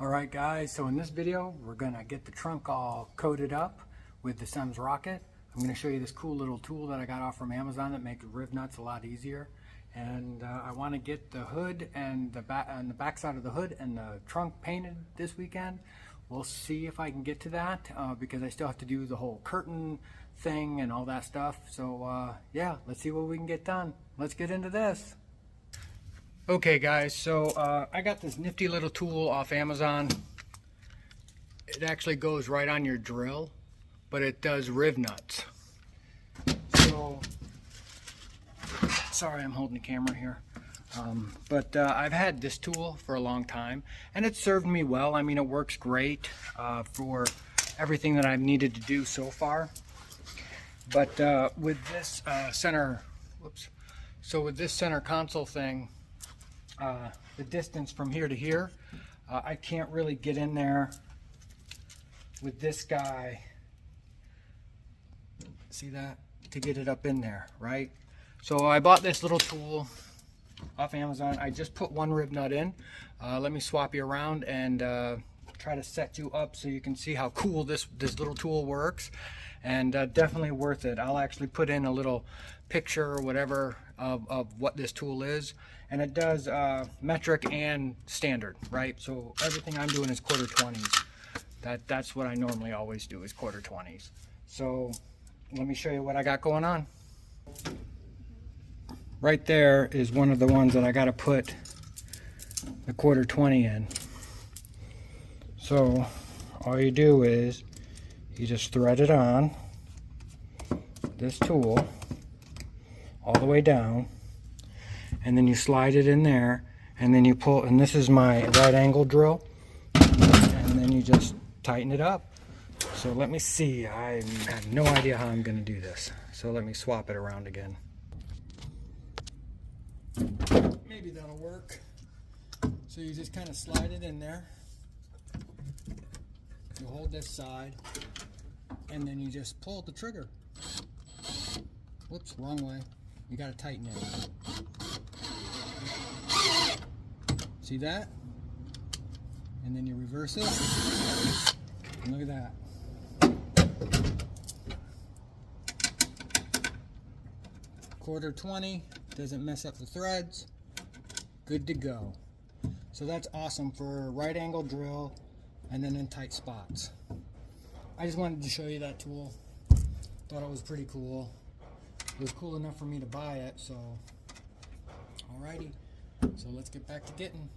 Alright guys, so in this video we're going to get the trunk all coated up with the SEMS RockIt. I'm going to show you this cool little tool that I got off from Amazon that makes rivnuts a lot easier. And I want to get the hood and the back side of the hood and the trunk painted this weekend. We'll see if I can get to that because I still have to do the whole curtain thing and all that stuff. So yeah, let's see what we can get done. Let's get into this. Okay guys, so I got this nifty little tool off Amazon. It actually goes right on your drill, but it does rivnuts. So, sorry I'm holding the camera here. But I've had this tool for a long time and it's served me well. I mean, it works great for everything that I've needed to do so far. But with this center console thing, the distance from here to here, I can't really get in there with this guy, see that, to get it up in there, right? So I bought this little tool off Amazon. I just put one rivnut in. Let me swap you around and try to set you up so you can see how cool this little tool works. And definitely worth it. I'll actually put in a little picture or whatever of what this tool is. And it does metric and standard, right? So everything I'm doing is 1/4-20s. That's what I normally always do, is 1/4-20s. So let me show you what I got going on. Right there is one of the ones that I got to put the 1/4-20 in. So all you do is you just thread it on this tool all the way down, and then you slide it in there, and then you pull, and this is my right angle drill, and then you just tighten it up. So let me see, I have no idea how I'm going to do this, so let me swap it around again. Maybe that'll work. So you just kind of slide it in there, you hold this side, and then you just pull the trigger. Whoops, wrong way. You got to tighten it. See that? And then you reverse it. And look at that. 1/4-20, doesn't mess up the threads. Good to go. So that's awesome for right angle drill and then in tight spots. I just wanted to show you that tool. Thought it was pretty cool. It was cool enough for me to buy it, so alrighty. So let's get back to getting.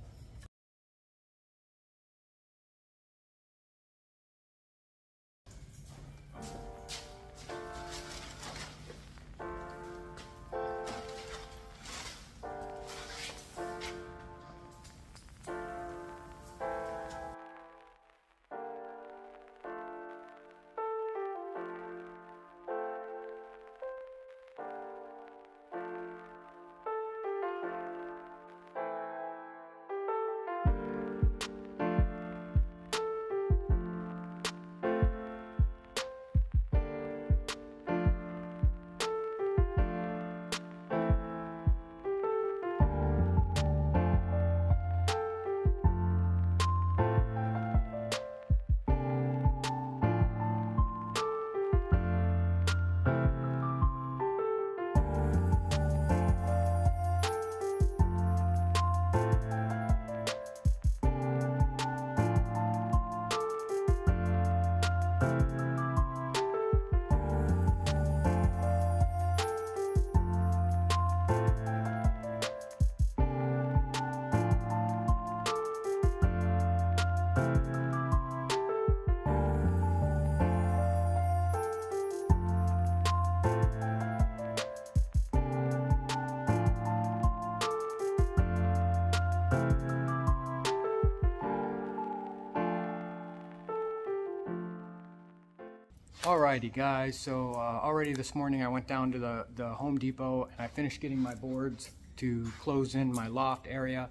Alrighty guys, so already this morning I went down to the Home Depot and I finished getting my boards to close in my loft area.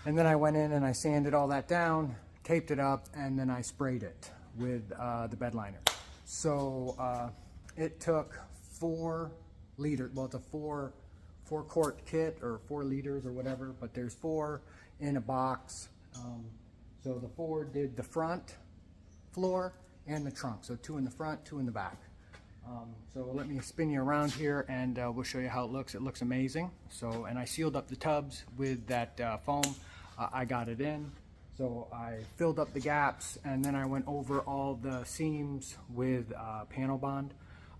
And then I went in and I sanded all that down, taped it up, and then I sprayed it with the bed liner. So it took 4 liters, well it's a 4 quart kit or 4 liters or whatever, but there's 4 in a box. So the Ford did the front floor and the trunk. So 2 in the front, 2 in the back. So let me spin you around here and we'll show you how it looks. It looks amazing. So, and I sealed up the tubs with that foam. I got it in. So I filled up the gaps and then I went over all the seams with panel bond.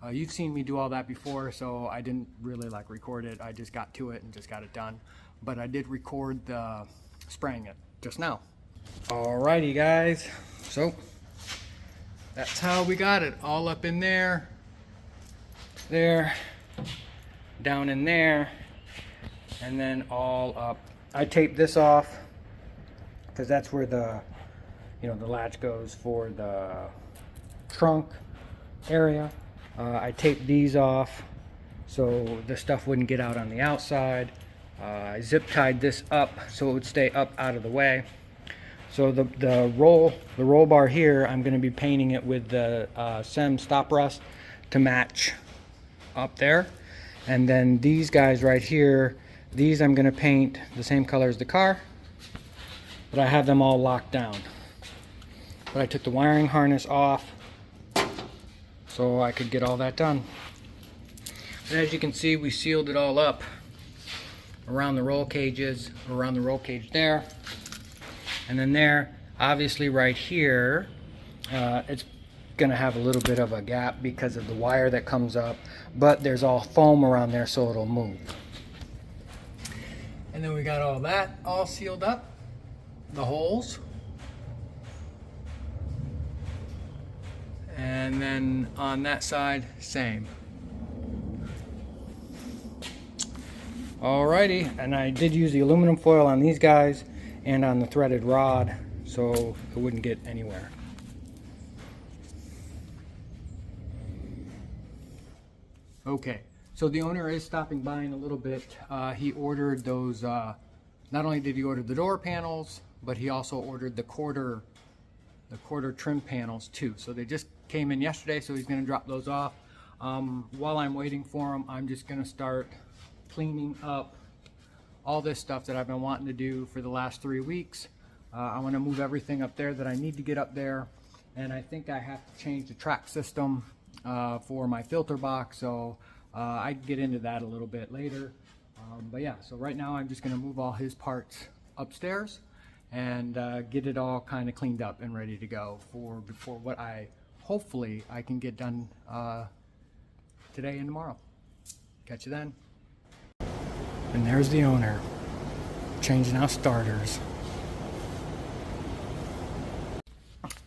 You've seen me do all that before, so I didn't really record it. I just got to it and just got it done. But I did record the spraying it just now. Alrighty guys, so that's how we got it, all up in there, down in there, and then all up. I taped this off because that's where the the latch goes for the trunk area. I taped these off so the stuff wouldn't get out on the outside. I zip tied this up so it would stay up out of the way. So the roll bar here, I'm going to be painting it with the SEMS stop rust to match up there. And then these guys right here, these I'm going to paint the same color as the car, but I have them all locked down. But I took the wiring harness off so I could get all that done. And as you can see, we sealed it all up around the roll cages, around the roll cage there. And then there, obviously right here, it's going to have a little bit of a gap because of the wire that comes up, but there's all foam around there so it'll move. And then we got all that all sealed up, the holes. And then on that side, same. Alrighty, and I did use the aluminum foil on these guys and on the threaded rod so it wouldn't get anywhere. Okay, so the owner is stopping by in a little bit. He ordered those, not only did he order the door panels, but he also ordered the quarter trim panels too. So they just came in yesterday, so he's going to drop those off. While I'm waiting for him, I'm just going to start cleaning up all this stuff that I've been wanting to do for the last 3 weeks. I want to move everything up there that I need to get up there, and I think I have to change the track system for my filter box, so I can get into that a little bit later. But yeah, so right now I'm just going to move all his parts upstairs and get it all kind of cleaned up and ready to go for what hopefully I can get done today and tomorrow. Catch you then. And there's the owner changing out starters.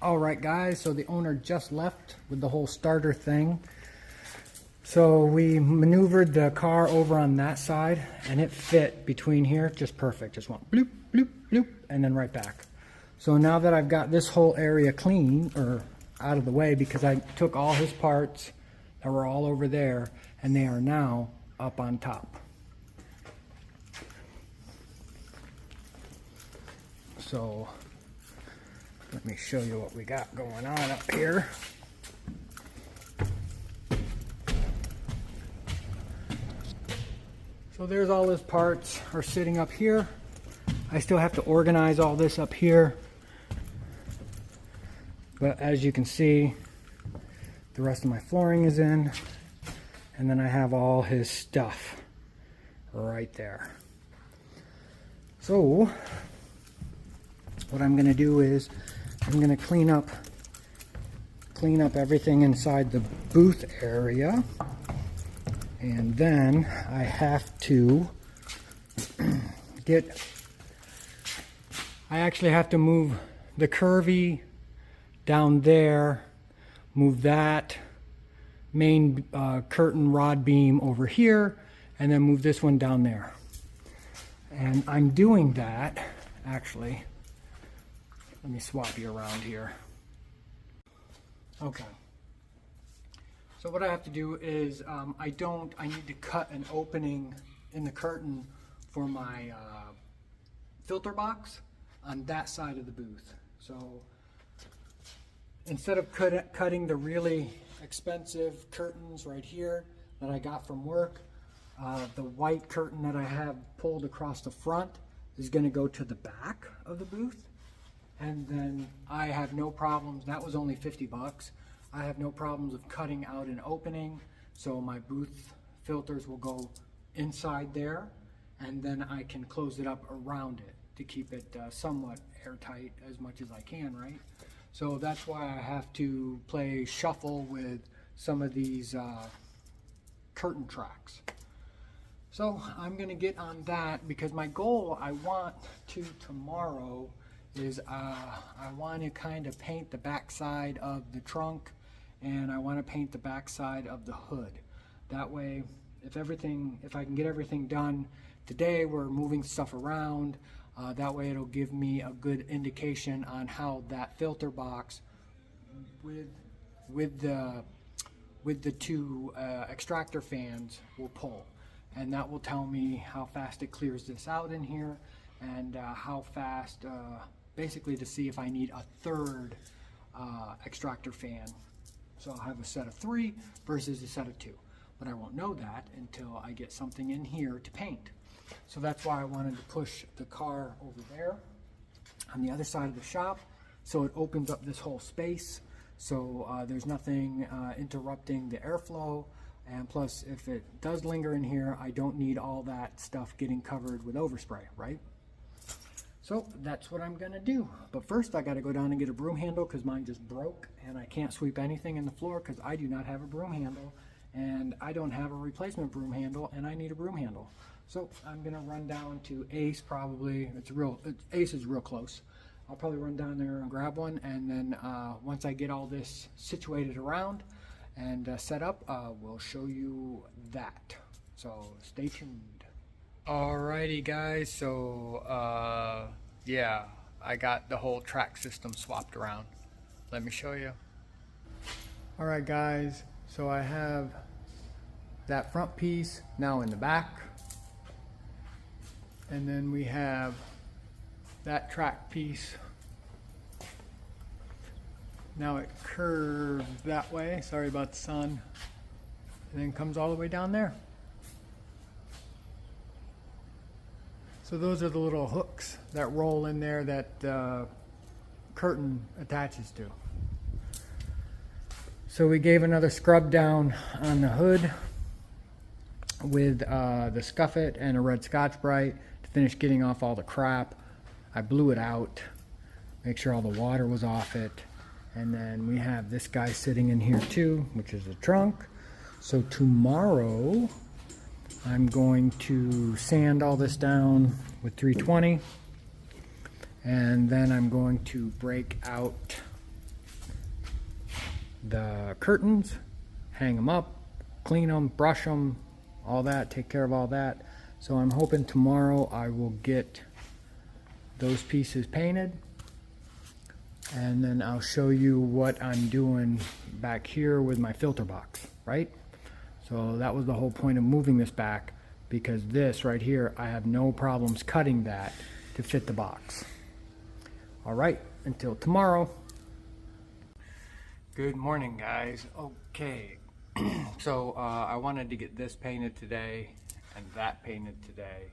Alright guys, so the owner just left with the whole starter thing. So we maneuvered the car over on that side and it fit between here just perfect. Just went bloop, bloop, bloop, and then right back. So now that I've got this whole area clean, or out of the way, because I took all his parts that were all over there and they are now up on top. So let me show you what we got going on up here. So there's all his parts are sitting up here. I still have to organize all this up here. But as you can see, the rest of my flooring is in. And then I have all his stuff right there. So what I'm going to do is I'm going to clean up everything inside the booth area, and then I have to I actually have to move the curvy down there, move that main curtain rod beam over here, and then move this one down there. And I'm doing that actually. Let me swap you around here. Okay. So what I have to do is I need to cut an opening in the curtain for my filter box on that side of the booth. So instead of cutting the really expensive curtains right here that I got from work, the white curtain that I have pulled across the front is going to go to the back of the booth. And then I have no problems, that was only 50 bucks. I have no problems of cutting out an opening, so my booth filters will go inside there, and then I can close it up around it to keep it somewhat airtight as much as I can, right? So that's why I have to play shuffle with some of these curtain tracks. So I'm gonna get on that because my goal I want to tomorrow is I want to kind of paint the backside of the trunk, and I want to paint the backside of the hood. That way, if I can get everything done today, we're moving stuff around. That way it'll give me a good indication on how that filter box with the two extractor fans will pull. And that will tell me how fast it clears this out in here, and how fast, basically to see if I need a third extractor fan. So I'll have a set of 3 versus a set of 2. But I won't know that until I get something in here to paint. So that's why I wanted to push the car over there on the other side of the shop, so it opens up this whole space, so there's nothing interrupting the airflow. And plus, if it does linger in here, I don't need all that stuff getting covered with overspray, right? So that's what I'm gonna do. But first I gotta go down and get a broom handle because mine just broke and I can't sweep anything in the floor because I do not have a broom handle, and I don't have a replacement broom handle, and I need a broom handle. So I'm gonna run down to Ace probably. Ace is real close. I'll probably run down there and grab one, and then once I get all this situated around and set up, we'll show you that. So stay tuned. Alrighty guys, so yeah, I got the whole track system swapped around. Let me show you. Alright guys, so I have that front piece now in the back, and then we have that track piece. Now it curves that way, sorry about the sun, and then comes all the way down there. So those are the little hooks that roll in there that the curtain attaches to. So we gave another scrub down on the hood with the Scuff It and a red Scotch-Brite to finish getting off all the crap. I blew it out, make sure all the water was off it. And then we have this guy sitting in here too, which is the trunk. So tomorrow I'm going to sand all this down with 320, and then I'm going to break out the curtains, hang them up, clean them, brush them, all that, take care of all that. So I'm hoping tomorrow I will get those pieces painted, and then I'll show you what I'm doing back here with my filter box, right? So that was the whole point of moving this back, because this right here, I have no problems cutting that to fit the box. All right, until tomorrow. Good morning, guys. Okay, so I wanted to get this painted today and that painted today.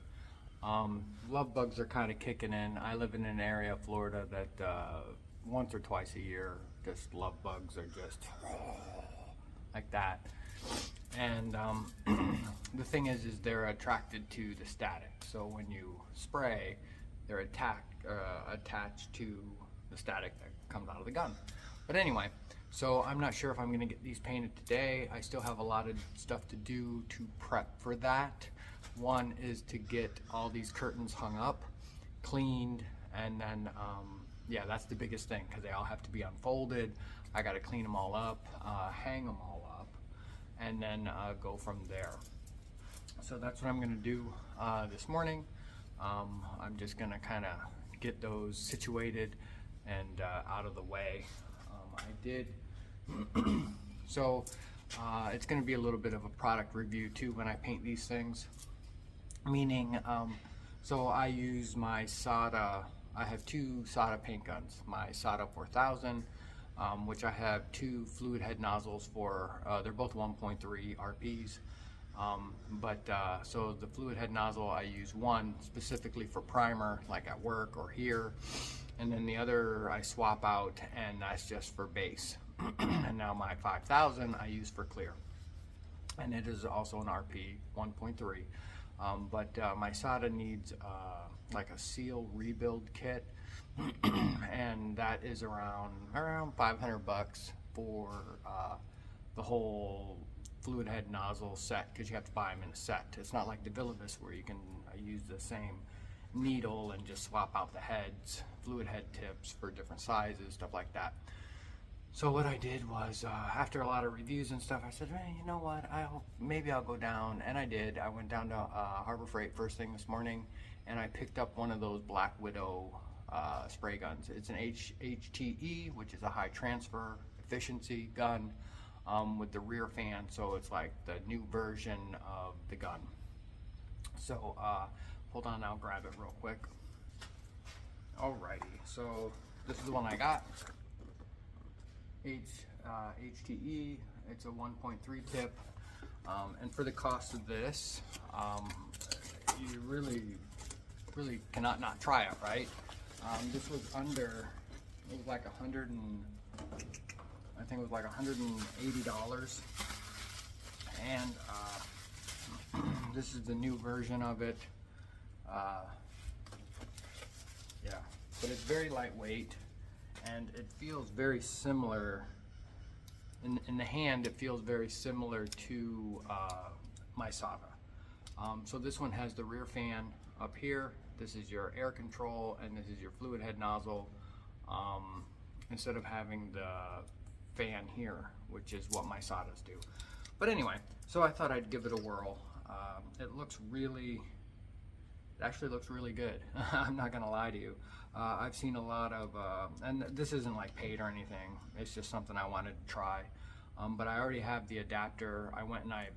Love bugs are kind of kicking in. I live in an area of Florida that once or twice a year, just love bugs are just like that. And the thing is they're attracted to the static. So when you spray, they're attached to the static that comes out of the gun. But anyway, so I'm not sure if I'm gonna get these painted today. I still have a lot of stuff to do to prep for that. One is to get all these curtains hung up, cleaned, and then yeah, that's the biggest thing, because they all have to be unfolded. I gotta clean them all up, hang them all up, and then go from there. So that's what I'm gonna do this morning. I'm just gonna kind of get those situated and out of the way. I did so it's gonna be a little bit of a product review too when I paint these things, meaning so I use my Sada. I have 2 Sada paint guns, my Sada 4000, which I have 2 fluid head nozzles for. They're both 1.3 RPs, so the fluid head nozzle, I use one specifically for primer, like at work or here, and then the other I swap out, and that's just for base. And now my 5000 I use for clear, and it is also an RP 1.3. But my SATA needs like a seal rebuild kit, and that is around 500 bucks for the whole fluid head nozzle set, because you have to buy them in a set. It's not like the Villibus where you can use the same needle and just swap out the heads, fluid head tips for different sizes, stuff like that. So what I did was, after a lot of reviews and stuff, I said, hey, you know what, maybe I'll go down, and I did. I went down to Harbor Freight first thing this morning, and I picked up one of those Black Widow spray guns. It's an HTE, which is a high transfer efficiency gun with the rear fan, so it's like the new version of the gun. So hold on, I'll grab it real quick. Alrighty, so this is the one I got. HTE, it's a 1.3 tip, and for the cost of this, you really cannot not try it, right? This was under, it was like I think it was like $180, and this is the new version of it. Yeah, but it's very lightweight, and it feels very similar in the hand. It feels very similar to my SATA. So this one has the rear fan up here. This is your air control, and this is your fluid head nozzle, instead of having the fan here, which is what my SATAs do. But anyway, so I thought I'd give it a whirl. It actually looks really good. I'm not gonna lie to you. I've seen a lot of, and this isn't like paid or anything, it's just something I wanted to try. But I already have the adapter. I went and I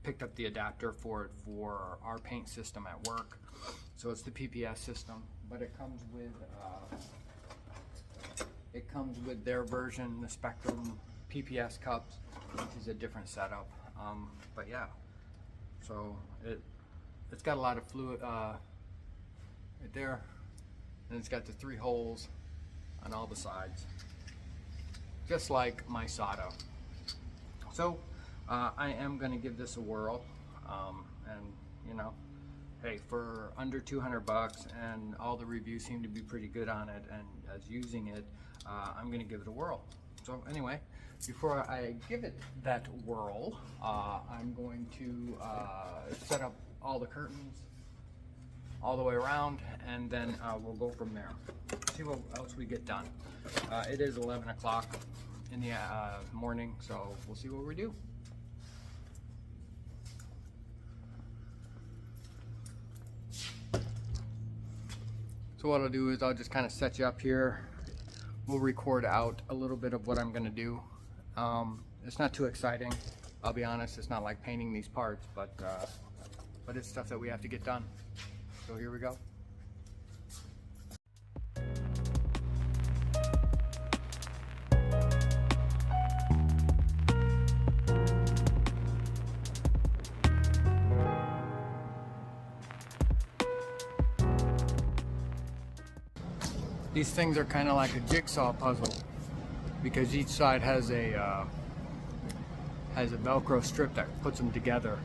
picked up the adapter for it for our paint system at work. So it's the PPS system, but it comes with their version, the Spectrum PPS cups, which is a different setup. But yeah, so it's got a lot of fluid right there, and it's got the 3 holes on all the sides, just like my SATA. So I am going to give this a whirl, and you know, hey, for under 200 bucks, and all the reviews seem to be pretty good on it, and as using it, I'm going to give it a whirl. So anyway, before I give it that whirl, I'm going to set up all the curtains all the way around, and then we'll go from there. See what else we get done. It is 11 o'clock in the morning, so we'll see what we do. So what I'll do is I'll just kind of set you up here. We'll record out a little bit of what I'm gonna do. It's not too exciting, I'll be honest. It's not like painting these parts, but it's stuff that we have to get done. So here we go. These things are kind of like a jigsaw puzzle, because each side has a Velcro strip that puts them together.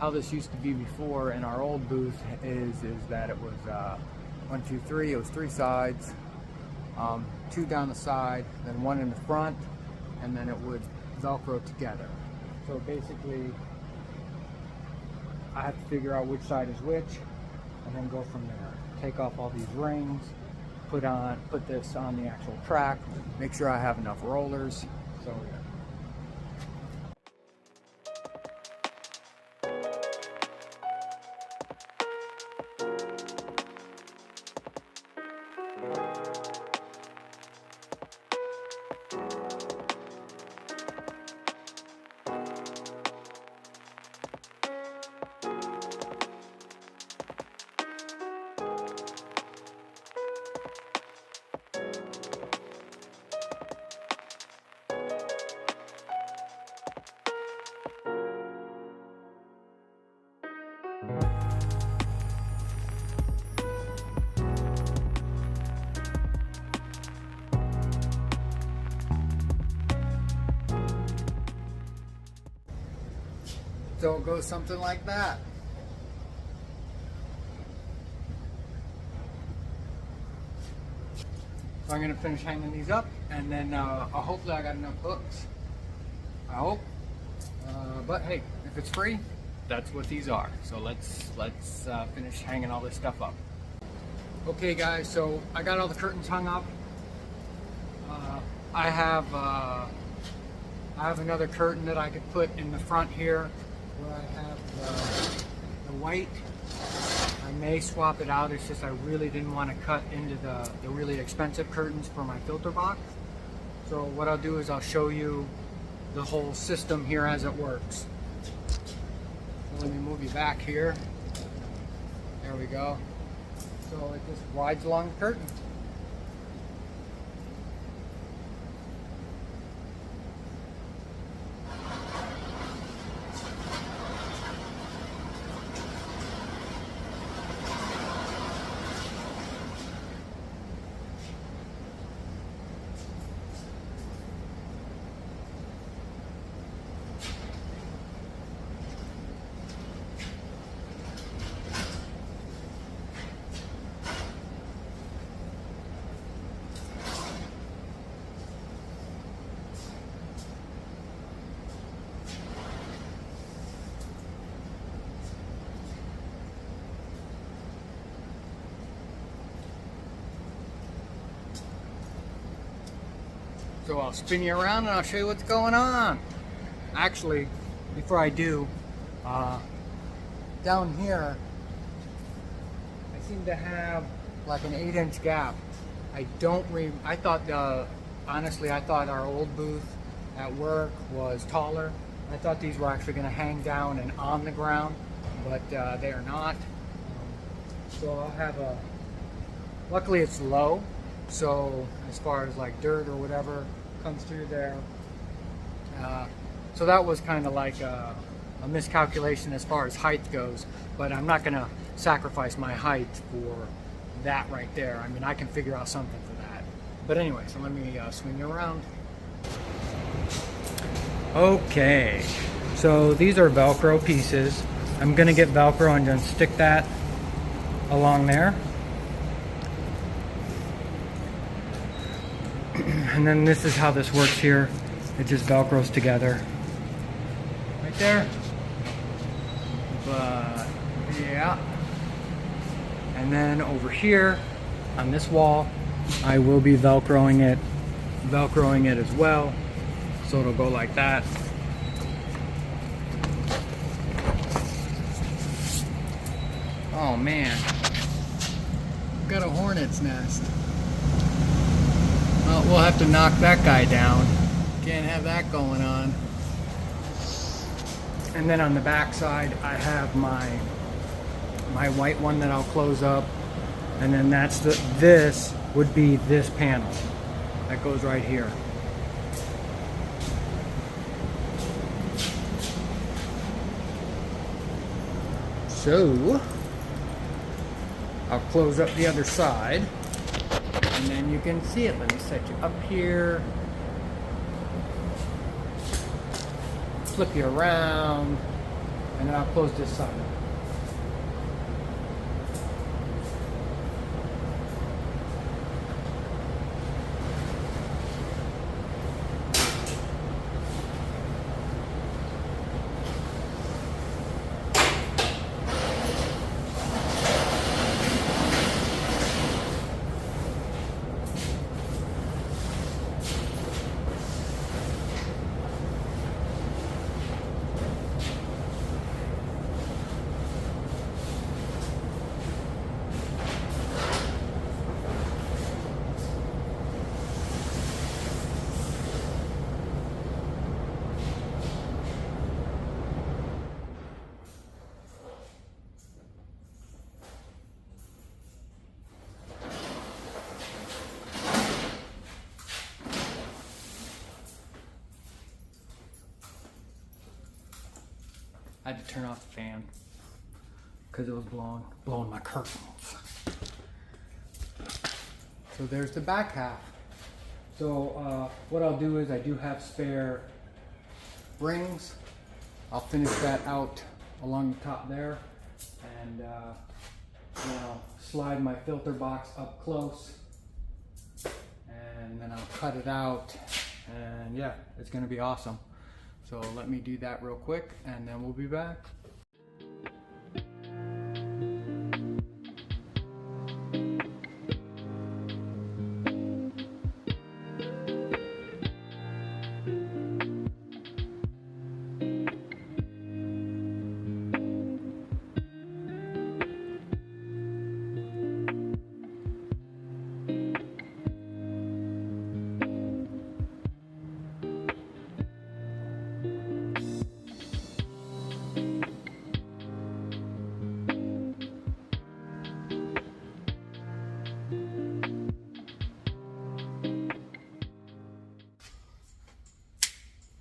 How this used to be before in our old booth is that it was 1, 2, 3. It was 3 sides, 2 down the side, then 1 in the front, and then it would Velcro together. So basically, I have to figure out which side is which, and then go from there. Take off all these rings, put this on the actual track, make sure I have enough rollers. So yeah. So it goes something like that. So I'm going to finish hanging these up, and then hopefully I got enough hooks. I hope. But hey, if it's free, that's what these are. So let's finish hanging all this stuff up. Okay guys, so I got all the curtains hung up. I have another curtain that I could put in the front here where I have the white. I may swap it out. It's just I really didn't want to cut into the really expensive curtains for my filter box. So what I'll do is I'll show you the whole system here as it works. So let me move you back here. There we go. So it just rides along the curtain. So I'll spin you around and I'll show you what's going on. Actually, before I do, down here, I seem to have like an 8-inch gap. I thought, honestly, I thought our old booth at work was taller. I thought these were actually gonna hang down and on the ground, but they are not. So I'll have luckily it's low. So as far as like dirt or whatever comes through there, so that was kind of like a miscalculation as far as height goes, but I'm not gonna sacrifice my height for that right there. I mean, I can figure out something for that. But anyway, so let me swing you around. Okay, so these are Velcro pieces. I'm gonna get Velcro and then stick that along there. And then this is how this works here. It just Velcros together. Right there. But, yeah. And then over here, on this wall, I will be Velcroing it as well. So it'll go like that. Oh man. Got a hornet's nest. Well, we'll have to knock that guy down. Can't have that going on. And then on the back side, I have my white one that I'll close up. And then this would be this panel that goes right here. So I'll close up the other side. And then you can see it. Let me set you up here. Flip you around. And then I'll close this side. I had to turn off the fan because it was blowing my curtains. So there's the back half. So what I'll do is I do have spare rings I'll finish that out along the top there, and then I'll slide my filter box up close, and then I'll cut it out, and yeah, it's gonna be awesome. So let me do that real quick, and then we'll be back.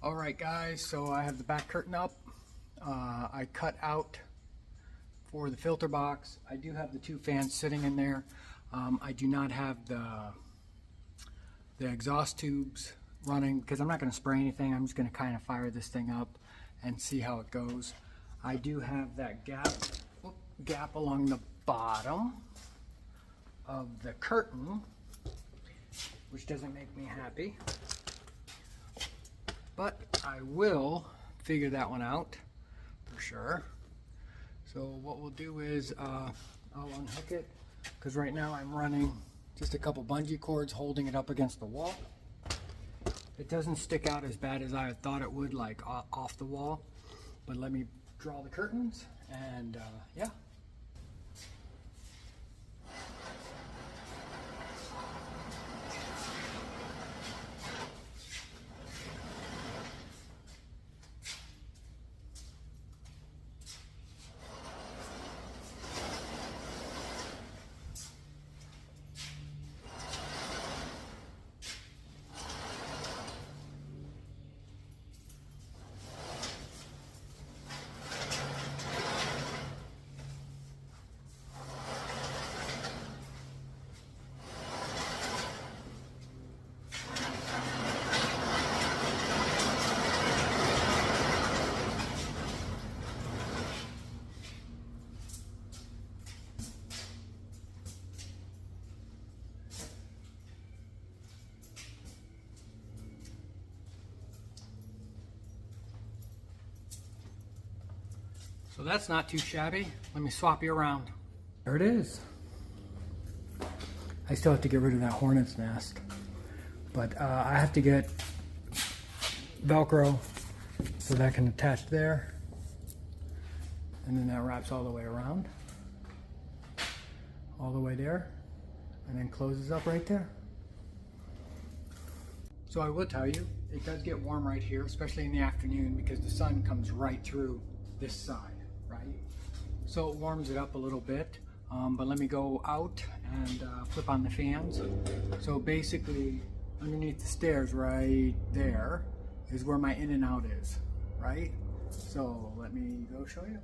Alright guys, so I have the back curtain up. I cut out for the filter box. I do have the 2 fans sitting in there. I do not have the exhaust tubes running because I'm not going to spray anything. I'm just going to kind of fire this thing up and see how it goes. I do have that gap along the bottom of the curtain, which doesn't make me happy. But I will figure that one out for sure. So what we'll do is I'll unhook it, because right now I'm running just a couple bungee cords holding it up against the wall. It doesn't stick out as bad as I thought it would, like off the wall. But let me draw the curtains, and yeah. So that's not too shabby. Let me swap you around. There it is. I still have to get rid of that hornet's nest, but I have to get Velcro so that can attach there, and then that wraps all the way around, all the way there, and then closes up right there. So I will tell you, it does get warm right here, especially in the afternoon, because the sun comes right through this side. So it warms it up a little bit, but let me go out and flip on the fans. So basically, underneath the stairs right there is where my in and out is, right? So let me go show you.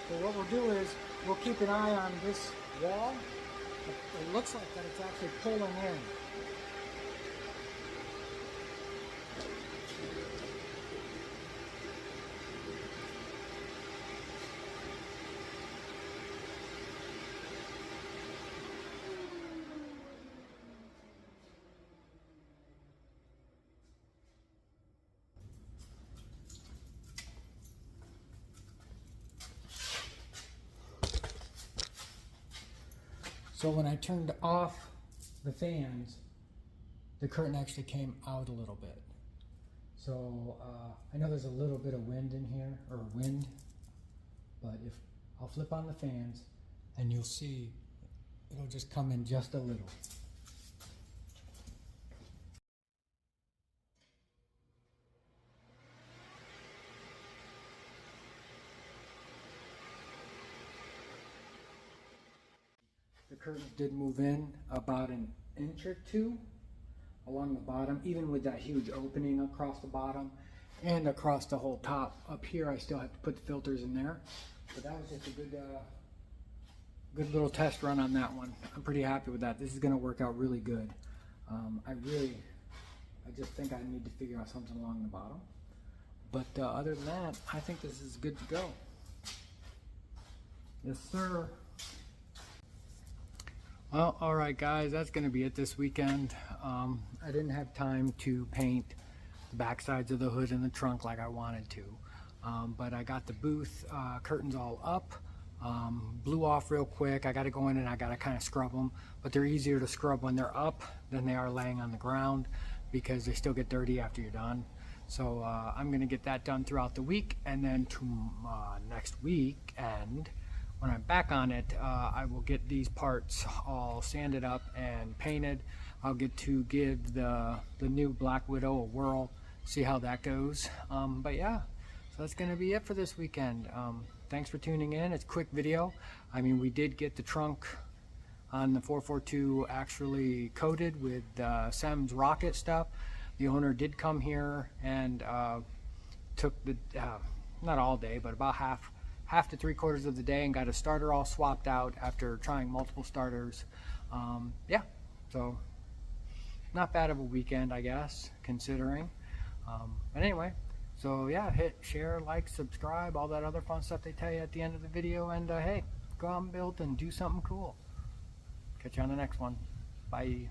So what we'll do is we'll keep an eye on this wall. It looks like that it's actually pulling in. So when I turned off the fans, the curtain actually came out a little bit. So I know there's a little bit of wind in here, or wind, but if I'll flip on the fans and you'll see it'll just come in just a little. The curtains did move in about an inch or two along the bottom, even with that huge opening across the bottom and across the whole top. Up here I still have to put the filters in there, but that was just a good little test run on that one. I'm pretty happy with that. This is going to work out really good. I just think I need to figure out something along the bottom, but other than that, I think this is good to go. Yes sir. Well, alright guys, that's going to be it this weekend. I didn't have time to paint the back sides of the hood and the trunk like I wanted to. But I got the booth curtains all up, blew off real quick. I got to go in and I got to kind of scrub them. But they're easier to scrub when they're up than they are laying on the ground because they still get dirty after you're done. So I'm going to get that done throughout the week. And then next week, and when I'm back on it, I will get these parts all sanded up and painted. I'll get to give the new Black Widow a whirl, see how that goes. But yeah, so that's gonna be it for this weekend. Thanks for tuning in. It's a quick video. I mean, we did get the trunk on the 442 actually coated with SEMS RockIt stuff. The owner did come here and took the, not all day, but about half to 3/4 of the day and got a starter all swapped out after trying multiple starters. Yeah, so not bad of a weekend, I guess, considering. But anyway, so yeah, hit share, like, subscribe, all that other fun stuff they tell you at the end of the video, and hey, go out and build and do something cool. Catch you on the next one. Bye.